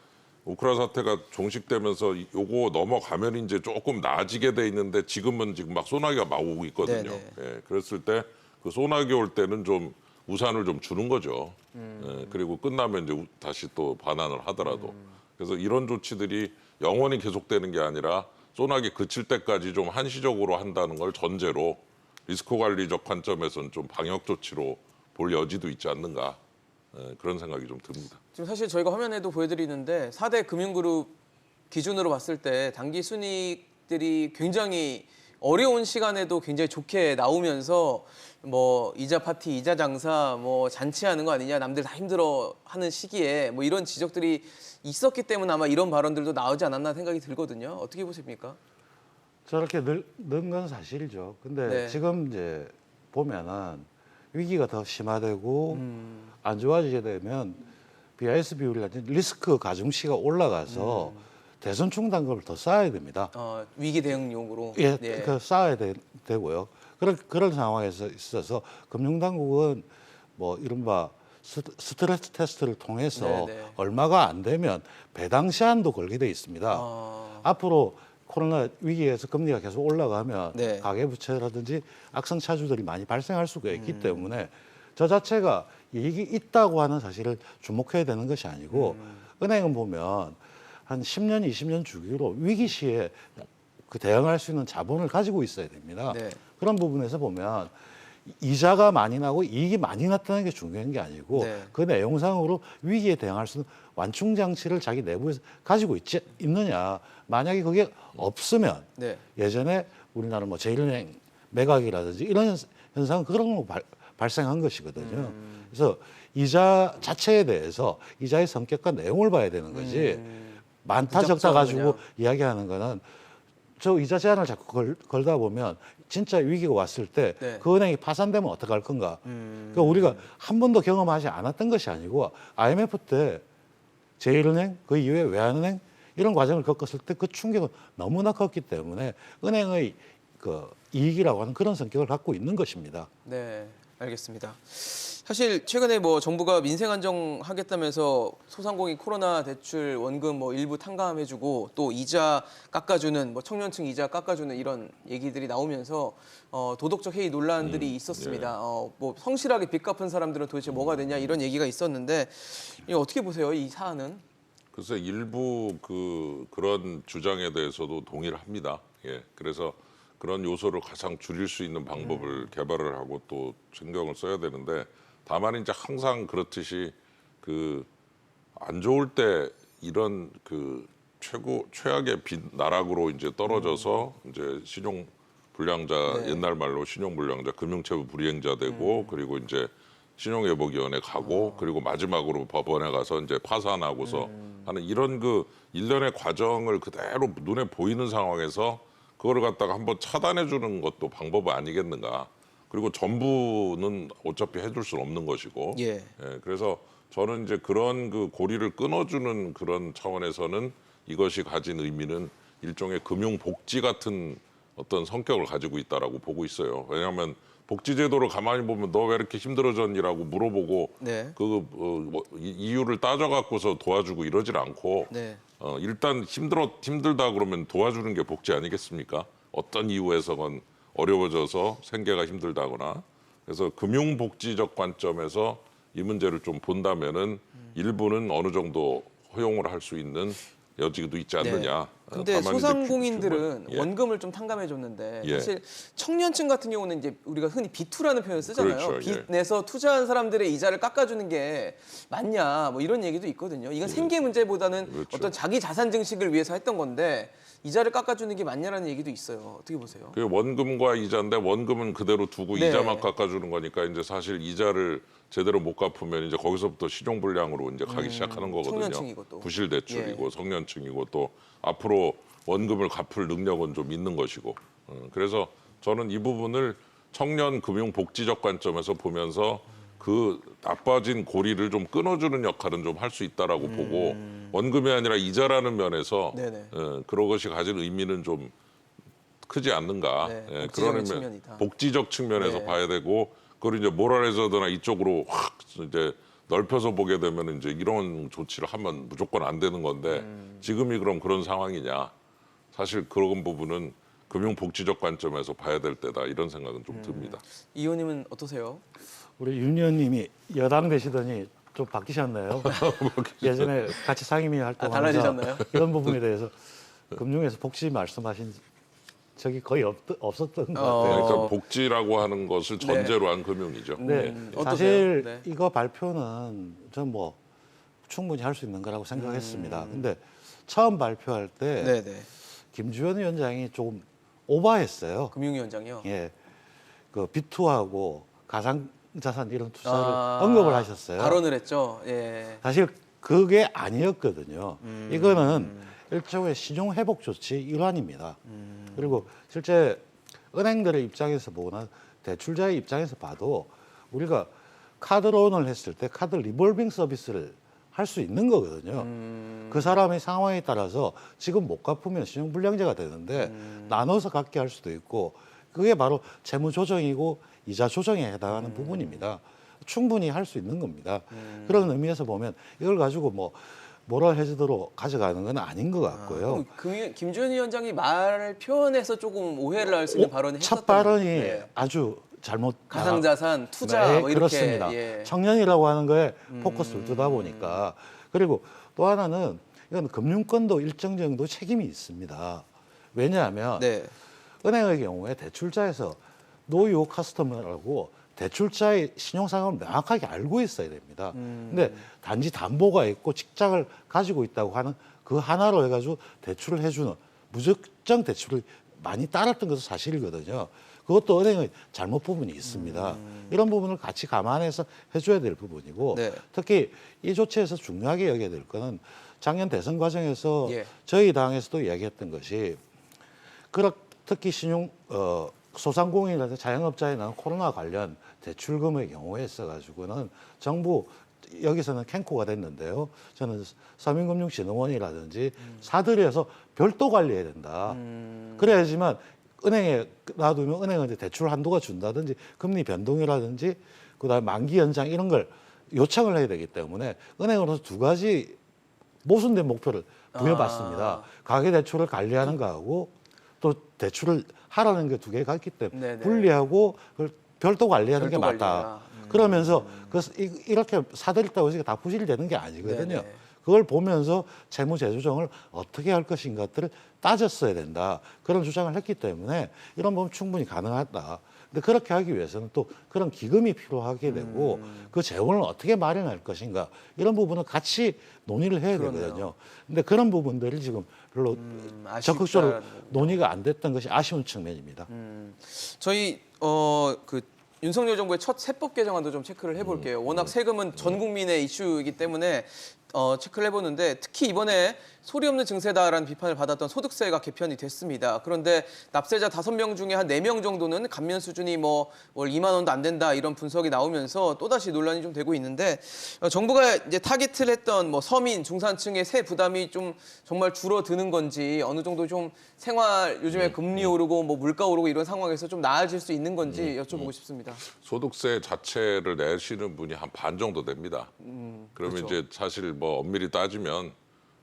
우크라이나 사태가 종식되면서 요거 넘어가면 이제 조금 나아지게 돼 있는데 지금 막 소나기가 막 오고 있거든요. 네네. 예, 그랬을 때 그 소나기 올 때는 좀 우산을 좀 주는 거죠. 예, 그리고 끝나면 이제 다시 또 반환을 하더라도. 그래서 이런 조치들이 영원히 계속되는 게 아니라 소나기 그칠 때까지 좀 한시적으로 한다는 걸 전제로 리스크 관리적 관점에서는 좀 방역 조치로 볼 여지도 있지 않는가 그런 생각이 좀 듭니다. 지금 사실 저희가 화면에도 보여드리는데 4대 금융그룹 기준으로 봤을 때 당기 순이익들이 굉장히 어려운 시간에도 굉장히 좋게 나오면서 뭐 이자 파티, 이자 장사, 뭐 잔치하는 거 아니냐, 남들 다 힘들어하는 시기에 뭐 이런 지적들이 있었기 때문에 아마 이런 발언들도 나오지 않았나 생각이 들거든요. 어떻게 보십니까? 저렇게 는 건 사실이죠. 근데 네. 지금 이제 보면은 위기가 더 심화되고 안 좋아지게 되면 BIS 비율이라든지 리스크 가중치가 올라가서 대손 충당금을 더 쌓아야 됩니다. 위기 대응용으로. 예, 네. 그 쌓아야 되고요. 그런 상황에서 있어서 금융당국은 뭐 이른바 스트레스 테스트를 통해서 네, 네. 얼마가 안 되면 배당 시한도 걸게 돼 있습니다. 아, 앞으로 코로나 위기에서 금리가 계속 올라가면 네. 가계부채라든지 악성 차주들이 많이 발생할 수가 있기 때문에 저 자체가 이익이 있다고 하는 사실을 주목해야 되는 것이 아니고 은행은 보면 한 10년, 20년 주기로 위기 시에 그 대응할 수 있는 자본을 가지고 있어야 됩니다. 네. 그런 부분에서 보면 이자가 많이 나고 이익이 많이 나타나는 게 중요한 게 아니고 네. 그 내용상으로 위기에 대응할 수 있는 완충 장치를 자기 내부에서 가지고 있느냐. 만약에 그게 없으면 네. 예전에 우리나라 뭐 제일은행 매각이라든지 이런 현상은 그런 거 발생한 것이거든요. 그래서 이자 자체에 대해서 이자의 성격과 내용을 봐야 되는 거지. 많다 적다 가지고 그냥. 이야기하는 거는 저 이자 제한을 자꾸 걸다 보면 진짜 위기가 왔을 때 네. 그 은행이 파산되면 어떡할 건가. 그러니까 우리가 한 번도 경험하지 않았던 것이 아니고 IMF 때 제일은행 그 이후에 외환은행 이런 과정을 겪었을 때 그 충격은 너무나 컸기 때문에 은행의 그 이익이라고 하는 그런 성격을 갖고 있는 것입니다. 네, 알겠습니다. 사실 최근에 뭐 정부가 민생 안정하겠다면서 소상공인 코로나 대출 원금 뭐 일부 탕감해주고 또 이자 깎아주는 뭐 청년층 이자 깎아주는 이런 얘기들이 나오면서 도덕적 해이 논란들이 있었습니다. 뭐 성실하게 빚 갚은 사람들은 도대체 뭐가 되냐 이런 얘기가 있었는데 이거 어떻게 보세요, 이 사안은? 글쎄 일부 그런 주장에 대해서도 동의를 합니다. 예, 그래서 그런 요소를 가장 줄일 수 있는 방법을 개발을 하고 또 신경을 써야 되는데 다만 이제 항상 그렇듯이 안 좋을 때 이런 최악의 빚 나락으로 이제 떨어져서 이제 신용 불량자 네. 옛날 말로 신용 불량자 금융체부 불이행자 되고 그리고 이제 신용회복위원회 가고 그리고 마지막으로 법원에 가서 이제 파산하고서 하는 이런 일련의 과정을 그대로 눈에 보이는 상황에서 그거를 갖다가 한번 차단해 주는 것도 방법 아니겠는가. 그리고 전부는 어차피 해줄 수는 없는 것이고. 예. 그래서 저는 이제 그런 고리를 끊어주는 그런 차원에서는 이것이 가진 의미는 일종의 금융복지 같은 어떤 성격을 가지고 있다라고 보고 있어요. 왜냐하면 복지제도를 가만히 보면 너 왜 이렇게 힘들어졌니라고 물어보고 네. 이유를 따져갖고서 도와주고 이러질 않고 네. 일단 힘들다 그러면 도와주는 게 복지 아니겠습니까? 어떤 이유에서건 어려워져서 생계가 힘들다거나 그래서 금융복지적 관점에서 이 문제를 좀 본다면은 일부는 어느 정도 허용을 할 수 있는 여지도 있지 않느냐. 근데 다만 이제 소상공인들은 예. 원금을 좀 탕감해 줬는데 예. 사실 청년층 같은 경우는 이제 우리가 흔히 비투라는 표현을 쓰잖아요. 그렇죠, 빚 예. 내서 투자한 사람들의 이자를 깎아주는 게 맞냐 뭐 이런 얘기도 있거든요. 이건 생계 문제보다는 그렇죠. 어떤 자기 자산 증식을 위해서 했던 건데 이자를 깎아주는 게 맞냐라는 얘기도 있어요. 어떻게 보세요? 그 원금과 이자인데 원금은 그대로 두고 네. 이자만 깎아주는 거니까 이제 사실 이자를 제대로 못 갚으면 이제 거기서부터 신용불량으로 이제 가기 시작하는 거거든요. 청년층이고 또. 부실 대출이고 예. 성년층이고 또 앞으로 원금을 갚을 능력은 좀 있는 것이고. 그래서 저는 이 부분을 청년 금융 복지적 관점에서 보면서 그 나빠진 고리를 좀 끊어주는 역할은 좀 할 수 있다라고 보고 원금이 아니라 이자라는 면에서 네네. 그런 것이 가진 의미는 좀 크지 않는가. 네, 예, 복지적인 그런 측면이다. 복지적 측면에서 네. 봐야 되고 그걸 이제 모랄해서드나 이쪽으로 확 이제 넓혀서 보게 되면 이제 이런 조치를 하면 무조건 안 되는 건데 지금이 그럼 그런 상황이냐. 사실 그런 부분은 금융복지적 관점에서 봐야 될 때다 이런 생각은 좀 듭니다. 이 의원님은 어떠세요? 우리 윤 의원님이 여당 되시더니 좀 바뀌셨네요. 예전에 같이 상임위 활동하면서 달라지셨나요? 이런 부분에 대해서 금융에서 복지 말씀하신 적이 거의 없었던 것 같아요. 그러니까 복지라고 하는 것을 네. 전제로 한 금융이죠. 네, 어떠세요? 사실 네. 이거 발표는 전 뭐 충분히 할 수 있는 거라고 생각했습니다. 근데 처음 발표할 때 네네. 김주현 위원장이 조금 오버했어요. 금융위원장이요. 예, 그 비투하고 가상자산 이런 투자를 언급을 하셨어요. 발언을 했죠. 예. 사실 그게 아니었거든요. 이거는 일종의 신용 회복 조치 일환입니다. 그리고 실제 은행들의 입장에서 보거나 대출자의 입장에서 봐도 우리가 카드론을 했을 때 카드 리볼빙 서비스를 할 수 있는 거거든요. 그 사람의 상황에 따라서 지금 못 갚으면 신용불량자가 되는데 나눠서 갚게 할 수도 있고 그게 바로 채무 조정이고 이자 조정에 해당하는 부분입니다. 충분히 할 수 있는 겁니다. 그런 의미에서 보면 이걸 가지고 뭐 모럴 해저드로 가져가는 건 아닌 것 같고요. 김주현 위원장이 말 표현에서 조금 오해를 할 수 있는 발언을 했었던 첫 발언이 네. 아주 잘못 가상자산 투자 네, 뭐 이렇게 그렇습니다. 예. 청년이라고 하는 거에 포커스를 두다 보니까 그리고 또 하나는 이건 금융권도 일정 정도 책임이 있습니다. 왜냐하면 네. 은행의 경우에 대출자에서 노유 커스터머라고 대출자의 신용상황을 명확하게 알고 있어야 됩니다. 근데 단지 담보가 있고 직장을 가지고 있다고 하는 그 하나로 해가지고 대출을 해주는 무작정 대출을 많이 따랐던 것도 사실이거든요. 그것도 은행의 잘못 부분이 있습니다. 이런 부분을 같이 감안해서 해줘야 될 부분이고 네. 특히 이 조치에서 중요하게 여겨야 될 거는 작년 대선 과정에서 예. 저희 당에서도 이야기했던 것이 특히 신용 소상공인이나 자영업자에 나온 코로나 관련 대출금의 경우에 있어가지고는 정부 여기서는 캔코가 됐는데요. 저는 서민금융진흥원이라든지 사들여서 별도 관리해야 된다. 그래야지만 은행에 놔두면 은행은 이제 대출 한도가 준다든지 금리 변동이라든지 그다음에 만기 연장 이런 걸 요청을 해야 되기 때문에 은행으로서 두 가지 모순된 목표를 부여받습니다. 가계대출을 관리하는 거하고 또 대출을 하라는 게 두 개가 있기 때문에 네네. 분리하고 그걸 별도 관리하는 게 별도 맞다. 관리해라. 그러면서 이렇게 사들였다고 해서 다 부실되는 게 아니거든요. 네네. 그걸 보면서 채무 재조정을 어떻게 할 것인가들을 따졌어야 된다. 그런 주장을 했기 때문에 이런 부분 충분히 가능하다. 근데 그렇게 하기 위해서는 또 그런 기금이 필요하게 되고 그 재원을 어떻게 마련할 것인가 이런 부분은 같이 논의를 해야 그러네요. 되거든요. 근데 그런 부분들이 지금 별로 적극적으로 논의가 안 됐던 것이 아쉬운 측면입니다. 저희 그 윤석열 정부의 첫 세법 개정안도 좀 체크를 해볼게요. 워낙 세금은 전 국민의 이슈이기 때문에 체크를 해보는데 특히 이번에 소리 없는 증세다라는 비판을 받았던 소득세가 개편이 됐습니다. 그런데 납세자 5명 중에 한 4명 정도는 감면 수준이 뭐 월 2만 원도 안 된다 이런 분석이 나오면서 또다시 논란이 좀 되고 있는데 정부가 이제 타깃을 했던 뭐 서민, 중산층의 세 부담이 좀 정말 줄어드는 건지 어느 정도 좀 생활 요즘에 금리 오르고 뭐 물가 오르고 이런 상황에서 좀 나아질 수 있는 건지 여쭤보고 싶습니다. 소득세 자체를 내시는 분이 한 반 정도 됩니다. 그러면 그렇죠. 이제 사실 뭐 엄밀히 따지면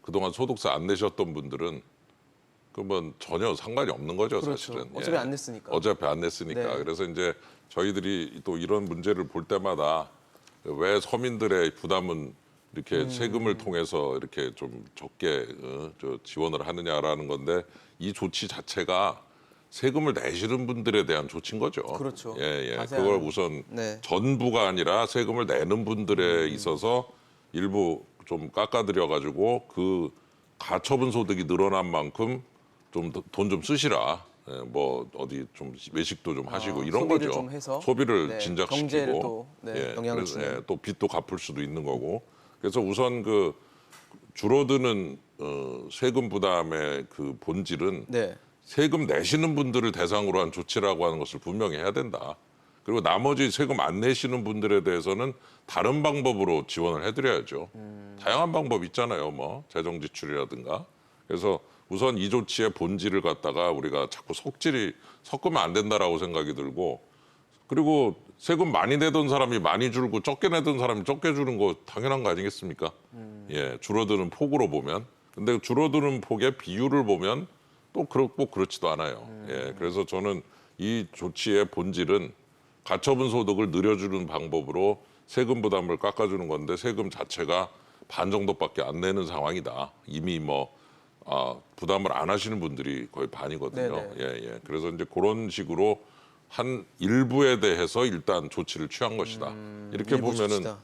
그동안 소득세 안 내셨던 분들은 그러면 전혀 상관이 없는 거죠, 그렇죠. 사실은. 어차피 안 냈으니까. 어차피 안 냈으니까. 네. 그래서 이제 저희들이 또 이런 문제를 볼 때마다 왜 서민들의 부담은 이렇게 세금을 통해서 이렇게 좀 적게 지원을 하느냐라는 건데 이 조치 자체가 세금을 내시는 분들에 대한 조치인 거죠. 그렇죠. 예. 자세한. 그걸 우선 네. 전부가 아니라 세금을 내는 분들에 있어서 일부 좀 깎아드려가지고 그 가처분 소득이 늘어난 만큼 좀 돈 좀 쓰시라. 예, 뭐 어디 좀 외식도 좀 하시고 이런 소비를 거죠. 좀 해서. 소비를 네, 진작시키고 경제를 또, 네, 영향을 그래서, 주는. 또 빚도 갚을 수도 있는 거고. 그래서 우선 그 줄어드는 세금 부담의 그 본질은 네. 세금 내시는 분들을 대상으로 한 조치라고 하는 것을 분명히 해야 된다. 그리고 나머지 세금 안 내시는 분들에 대해서는 다른 방법으로 지원을 해드려야죠. 다양한 방법 있잖아요. 뭐 재정 지출이라든가. 그래서 우선 이 조치의 본질을 갖다가 우리가 자꾸 섞으면 안 된다라고 생각이 들고 그리고 세금 많이 내던 사람이 많이 줄고 적게 내던 사람이 적게 주는 거 당연한 거 아니겠습니까? 예, 줄어드는 폭으로 보면. 근데 줄어드는 폭의 비율을 보면 또 꼭 그렇지도 않아요. 예, 그래서 저는 이 조치의 본질은 가처분 소득을 늘려주는 방법으로 세금 부담을 깎아주는 건데 세금 자체가 반 정도밖에 안 내는 상황이다. 이미 부담을 안 하시는 분들이 거의 반이거든요. 예. 그래서 이제 그런 식으로 한 일부에 대해서 일단 조치를 취한 것이다. 이렇게 일부 보면은 조치다.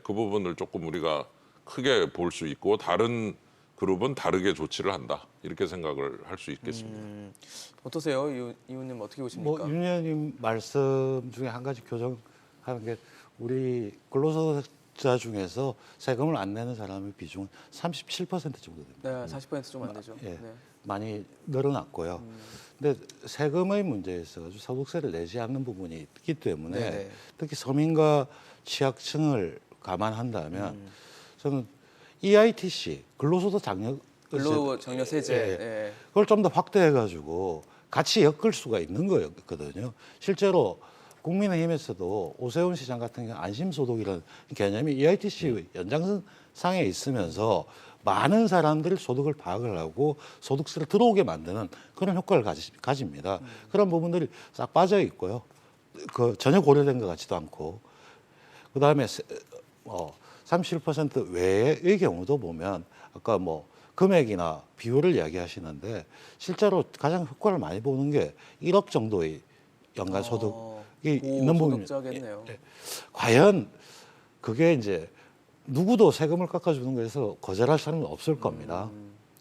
그 부분을 조금 우리가 크게 볼 수 있고 다른 그룹은 다르게 조치를 한다. 이렇게 생각을 할 수 있겠습니다. 어떠세요? 이 의원님 어떻게 보십니까? 뭐 윤 의원님 말씀 중에 한 가지 교정하는 게 우리 근로소득자 중에서 세금을 안 내는 사람의 비중은 37% 정도 됩니다. 네, 40%좀 안 되죠. 예, 네. 많이 늘어났고요. 근데 세금의 문제에 있어서 소득세를 내지 않는 부분이 있기 때문에 네네. 특히 서민과 취약층을 감안한다면 저는 EITC 근로소득 장려 근로장려 세제. 예. 예. 그걸 좀 더 확대해가지고 같이 엮을 수가 있는 거였거든요. 실제로 국민의힘에서도 오세훈 시장 같은 경우 안심소득이라는 개념이 EITC 연장선상에 있으면서 많은 사람들이 소득을 파악을 하고 소득세를 들어오게 만드는 그런 효과를 가집니다. 그런 부분들이 싹 빠져 있고요. 그 전혀 고려된 것 같지도 않고 그다음에 37% 외의 경우도 보면 아까 뭐 금액이나 비율을 이야기하시는데 실제로 가장 효과를 많이 보는 게 1억 정도의 연간 소득이 있는 부분이 소득자겠네요. 과연 그게 이제 누구도 세금을 깎아주는 거에서 거절할 사람은 없을 겁니다.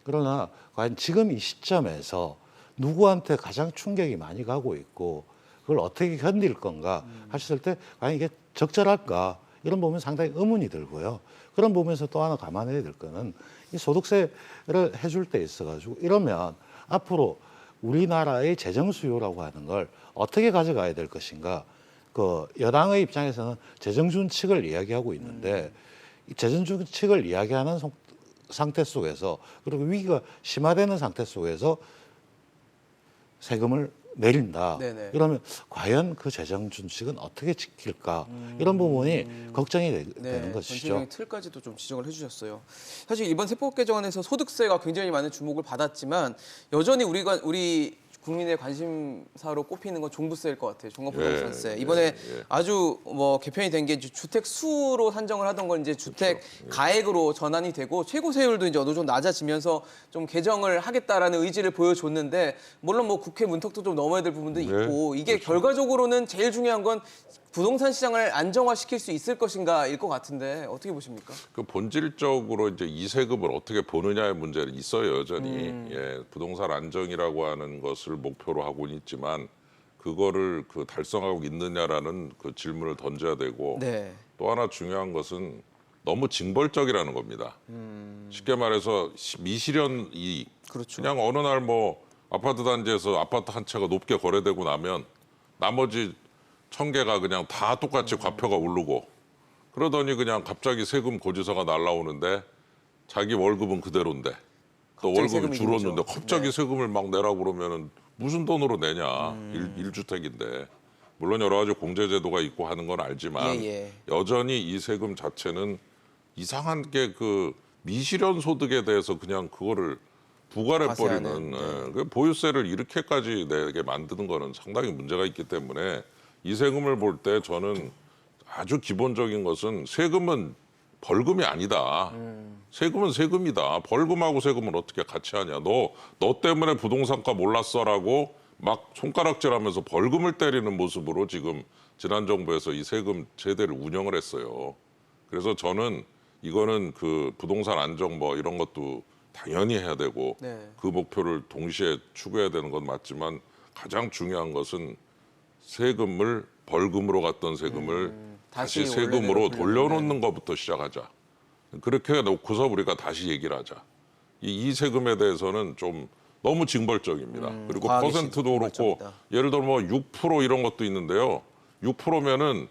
그러나 과연 지금 이 시점에서 누구한테 가장 충격이 많이 가고 있고 그걸 어떻게 견딜 건가 하셨을 때 과연 이게 적절할까 이런 부분 상당히 의문이 들고요. 그런 부분에서 또 하나 감안해야 될 거는 이 소득세를 해줄 때 있어가지고 이러면 앞으로 우리나라의 재정 수요라고 하는 걸 어떻게 가져가야 될 것인가. 그 여당의 입장에서는 재정 준칙을 이야기하고 있는데 이 재정 준칙을 이야기하는 상태 속에서 그리고 위기가 심화되는 상태 속에서 세금을 내린다. 네네. 이러면 과연 그 재정 준칙은 어떻게 지킬까? 이런 부분이 걱정이 되는 것이죠. 전체적인 틀까지도 좀 지적을 해주셨어요. 사실 이번 세법 개정안에서 소득세가 굉장히 많은 주목을 받았지만 여전히 우리 국민의 관심사로 꼽히는 건 종부세일 것 같아요. 종합부동산세. 이번에 아주 뭐 개편이 된 게 주택 수로 산정을 하던 건 이제 주택 가액으로 전환이 되고 최고 세율도 이제 어느 정도 낮아지면서 좀 개정을 하겠다라는 의지를 보여줬는데 물론 뭐 국회 문턱도 좀 넘어야 될 부분도 있고 이게 결과적으로는 제일 중요한 건 부동산 시장을 안정화시킬 수 있을 것인가일 것 같은데 어떻게 보십니까? 그 본질적으로 이제 이 세금을 어떻게 보느냐의 문제는 있어요, 여전히. 예, 부동산 안정이라고 하는 것을 목표로 하고는 있지만 그거를 그 달성하고 있느냐라는 그 질문을 던져야 되고 네. 또 하나 중요한 것은 너무 징벌적이라는 겁니다. 쉽게 말해서 미실현 이익. 그렇죠. 그냥 어느 날 뭐 아파트 단지에서 아파트 한 채가 높게 거래되고 나면 나머지 1000개가 그냥 다 똑같이 과표가 오르고 그러더니 그냥 갑자기 세금 고지서가 날라오는데 자기 월급은 그대로인데 또 갑자기 월급이 세금이 줄었는데 들죠. 갑자기 네. 세금을 막 내라고 그러면은 무슨 돈으로 내냐. 일주택인데. 물론 여러 가지 공제제도가 있고 하는 건 알지만 예. 여전히 이 세금 자체는 이상한 게 그 미실현 소득에 대해서 그냥 그거를 부과해버리는 과세하는, 그 보유세를 이렇게까지 내게 만드는 거는 상당히 문제가 있기 때문에 이 세금을 볼 때 저는 아주 기본적인 것은 세금은 벌금이 아니다. 세금은 세금이다. 벌금하고 세금은 어떻게 같이 하냐. 너 때문에 부동산가 몰랐어라고 막 손가락질하면서 벌금을 때리는 모습으로 지금 지난 정부에서 이 세금 제대를 운영을 했어요. 그래서 저는 이거는 그 부동산 안정 뭐 이런 것도 당연히 해야 되고 네. 그 목표를 동시에 추구해야 되는 건 맞지만 가장 중요한 것은 세금을 벌금으로 갔던 세금을 다시 다시 세금으로 원래대로 돌려놓는 것부터 시작하자. 그렇게 놓고서 우리가 다시 얘기를 하자. 이 세금에 대해서는 좀 너무 징벌적입니다. 그리고 과하게 퍼센트도 그렇고 징벌적이다. 예를 들어 뭐 6% 이런 것도 있는데요. 6%면은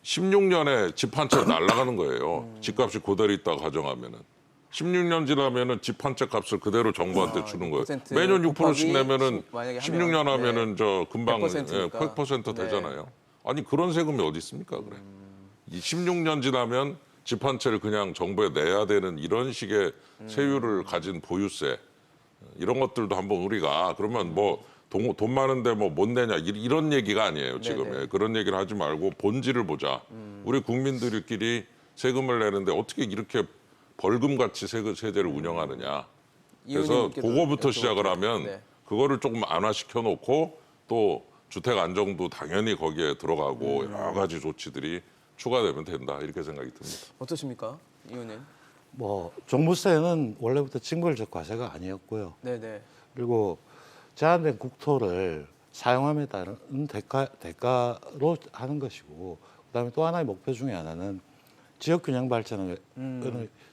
16년에 집 한 채 날아가는 거예요. 집값이 그대로 있다가 가정하면은. 16년 지나면은 집 한 채 값을 그대로 정부한테 주는 거예요. 6% 매년 6%씩 내면은 만약에 16년 하면은 저 금방 100% 니까. 100% 되잖아요. 아니 그런 세금이 어디 있습니까? 그래. 이 16년 지나면 집 한 채를 그냥 정부에 내야 되는 이런 식의 세율을 가진 보유세 이런 것들도 한번 우리가 그러면 뭐 돈 많은데 뭐 못 내냐 이런 얘기가 아니에요 지금. 네네. 그런 얘기를 하지 말고 본질을 보자. 우리 국민들끼리 세금을 내는데 어떻게 이렇게 벌금같이 세제를 운영하느냐. 그래서 의원님께도 그거부터 여쭤볼게요. 시작을 하면 네. 그거를 조금 안화시켜 놓고 또 주택 안정도 당연히 거기에 들어가고 여러 가지 조치들이 추가되면 된다 이렇게 생각이 듭니다. 어떠십니까, 이 의원님? 뭐 종부세는 원래부터 징벌적 과세가 아니었고요. 네네. 그리고 제한된 국토를 사용함에 따른 대가로 하는 것이고 그다음에 또 하나의 목표 중에 하나는 지역 균형 발전의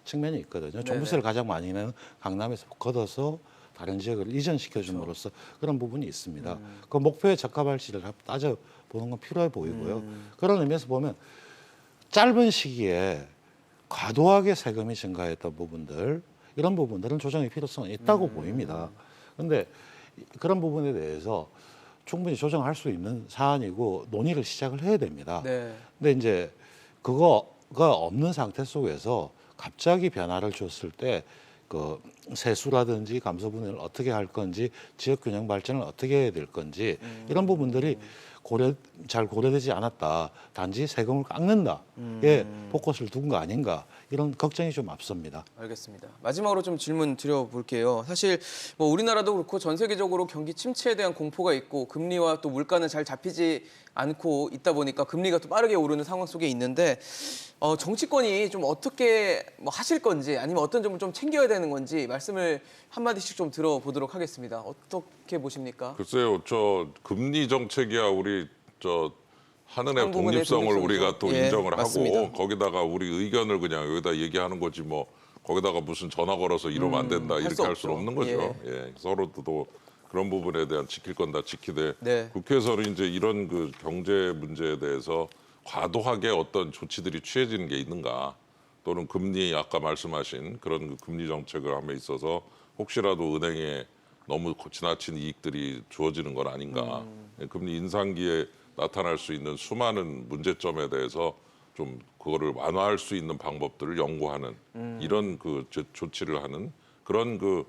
측면이 있거든요. 종부세를 가장 많이 내는 강남에서 걷어서 다른 지역을 이전시켜 줌으로써 그런 부분이 있습니다. 그 목표에 적합할지를 따져 보는 건 필요해 보이고요. 그런 의미에서 보면 짧은 시기에 과도하게 세금이 증가했던 부분들 이런 부분들은 조정의 필요성이 있다고 보입니다. 그런데 그런 부분에 대해서 충분히 조정할 수 있는 사안이고 논의를 시작을 해야 됩니다. 네. 근데 이제 그거 없는 상태 속에서 갑자기 변화를 줬을 때 그 세수라든지 감소분해를 어떻게 할 건지 지역 균형 발전을 어떻게 해야 될 건지 이런 부분들이 잘 고려되지 않았다. 단지 세금을 깎는다에 포커스를 둔 거 아닌가 이런 걱정이 좀 앞섭니다. 알겠습니다. 마지막으로 좀 질문 드려볼게요. 사실 뭐 우리나라도 그렇고 전 세계적으로 경기 침체에 대한 공포가 있고 금리와 또 물가는 잘 잡히지 않고 있다 보니까 금리가 또 빠르게 오르는 상황 속에 있는데 정치권이 좀 어떻게 뭐 하실 건지 아니면 어떤 점을 좀 챙겨야 되는 건지 말씀을 한마디씩 좀 들어보도록 하겠습니다. 어떻게 보십니까? 글쎄요, 저 금리 정책이야 우리 저 하늘의 한국은의 독립성을 독립성이죠. 우리가 또 예, 인정을 맞습니다. 하고 거기다가 우리 의견을 그냥 여기다 얘기하는 거지 뭐 거기다가 무슨 전화 걸어서 이러면 안 된다 할 이렇게 수 할 수는 없죠. 없는 거죠. 예, 서로도 그런 부분에 대한 지킬 건 다 지키되 네. 국회에서는 이제 이런 그 경제 문제에 대해서 과도하게 어떤 조치들이 취해지는 게 있는가 또는 금리 아까 말씀하신 그런 그 금리 정책을 함에 있어서 혹시라도 은행에 너무 지나친 이익들이 주어지는 건 아닌가. 금리 인상기에 나타날 수 있는 수많은 문제점에 대해서 좀 그거를 완화할 수 있는 방법들을 연구하는 이런 그 조치를 하는 그런 그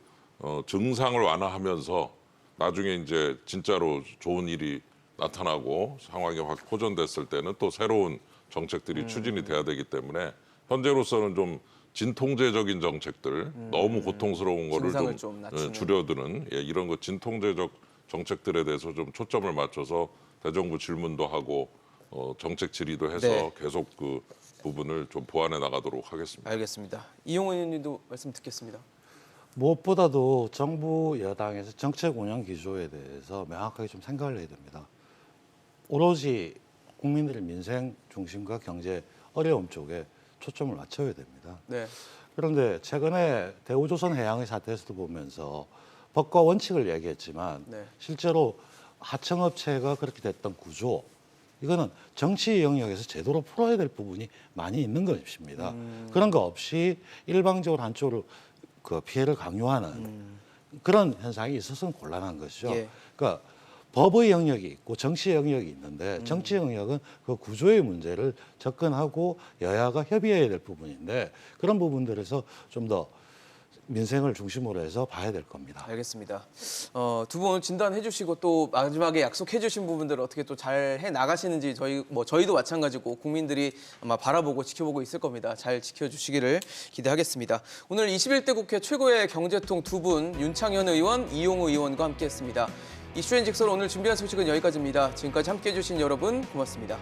증상을 완화하면서 나중에 이제 진짜로 좋은 일이 나타나고 상황이 확 호전됐을 때는 또 새로운 정책들이 추진이 돼야 되기 때문에 현재로서는 좀 진통제적인 정책들 너무 고통스러운 거를 증상을 좀 낮추는. 줄여드는 이런 거 진통제적 정책들에 대해서 좀 초점을 맞춰서 대정부 질문도 하고 정책 질의도 해서 네. 계속 그 부분을 좀 보완해 나가도록 하겠습니다. 알겠습니다. 이용훈 의원님도 말씀 듣겠습니다. 무엇보다도 정부 여당에서 정책 운영 기조에 대해서 명확하게 좀 생각을 해야 됩니다. 오로지 국민들의 민생 중심과 경제 어려움 쪽에 초점을 맞춰야 됩니다. 네. 그런데 최근에 대우조선 해양의 사태에서도 보면서 법과 원칙을 얘기했지만 네. 실제로 하청업체가 그렇게 됐던 구조 이거는 정치 영역에서 제대로 풀어야 될 부분이 많이 있는 것입니다. 그런 거 없이 일방적으로 한쪽으로 그 피해를 강요하는 그런 현상이 있어서는 곤란한 것이죠. 예. 그러니까 법의 영역이 있고 정치 영역이 있는데 정치 영역은 그 구조의 문제를 접근하고 여야가 협의해야 될 부분인데 그런 부분들에서 좀 더 민생을 중심으로 해서 봐야 될 겁니다. 알겠습니다. 두 분 오늘 진단해 주시고 또 마지막에 약속해 주신 부분들을 어떻게 또 잘 해 나가시는지 저희도 마찬가지고 국민들이 아마 바라보고 지켜보고 있을 겁니다. 잘 지켜주시기를 기대하겠습니다. 오늘 21대 국회 최고의 경제통 두 분 윤창현 의원, 이용우 의원과 함께했습니다. 이슈앤직설 오늘 준비한 소식은 여기까지입니다. 지금까지 함께해 주신 여러분 고맙습니다.